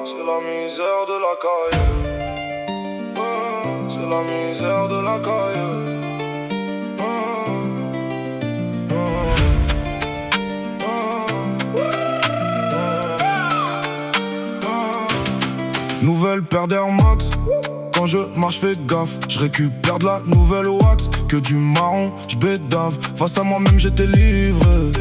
c'est la misère de la caille. C'est la misère de la caille. Nouvelle paire d'Air Max. Quand je marche fais gaffe, je récupère de la nouvelle wax. Que du marron, je bédave. Face à moi-même j'étais livré.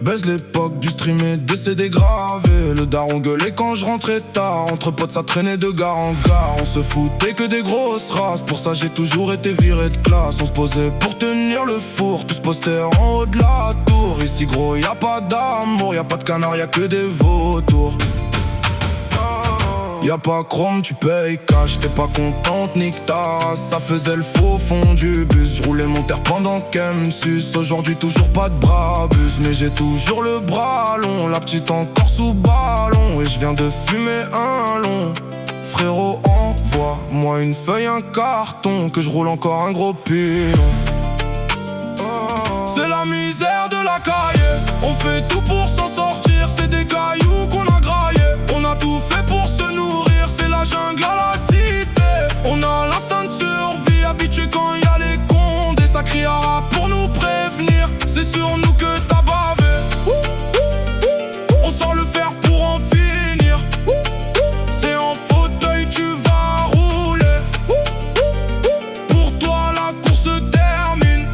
Baise l'époque du stream et des CD gravés. Le daron gueulait quand je rentrais tard. Entre potes ça traînait de gare en gare. On se foutait que des grosses races. Pour ça j'ai toujours été viré de classe. On se posait pour tenir le four. Tous posters en haut de la tour. Ici gros y'a pas d'amour, y'a pas de canard, y'a que des vautours. Y'a pas chrome, tu payes cash. T'es pas contente, nique ta race. Ça faisait le faux fond du bus. J'roulais mon terre pendant qu'elle me suce. Aujourd'hui toujours pas de bras-bus, mais j'ai toujours le bras long. La petite encore sous ballon. Et je viens de fumer un long. Frérot, envoie-moi une feuille, un carton. Que je roule encore un gros pilon. C'est la misère de la caille. On fait tout pour s'en sortir. C'est des cailloux qu'on a graillés. On a tout fait pour se nourrir. C'est la jungle à la cité. On a l'instinct de survie. Habitué quand y a les condés. Ça criera pour nous prévenir. C'est sur nous que t'as bavé. On sort le fer pour en finir. C'est en fauteuil tu vas rouler. Pour toi la course se termine.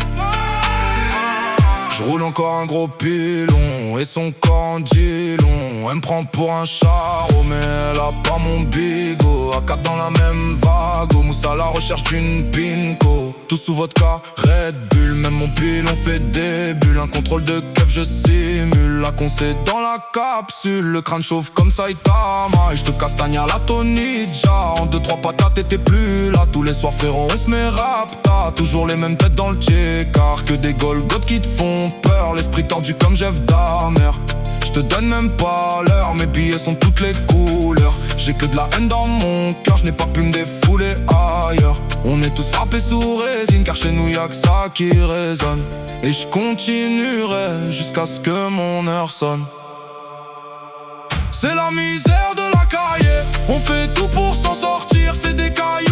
Je roule encore un gros pilon. Et son corps en dit long. Elle me prend pour un charreau, mais elle a pas mon bigot. À quatre dans la même vague. Au mousse à la recherche d'une pinko. Tout sous vodka, Red Bull. Même mon pilon fait des bulles. Un contrôle de keuf, je simule. La concé dans la capsule. Le crâne chauffe comme Saitama. Et je te castagne à la Tonija. En 2-3 patates, t'étais plus là. Tous les soirs frérot, on se met rapta. Toujours les mêmes têtes dans le car que des Golgoth qui te font peur. L'esprit tordu comme Jeff Dahmer. Je te donne même pas l'heure. Mes billets sont toutes les couleurs. J'ai que de la haine dans mon cœur. Je n'ai pas pu me défouler ailleurs. On est tous frappés sous résine. Car chez nous y'a que ça qui résonne. Et je continuerai jusqu'à ce que mon heure sonne. C'est la misère de la caille. On fait tout pour s'en sortir. C'est des cailles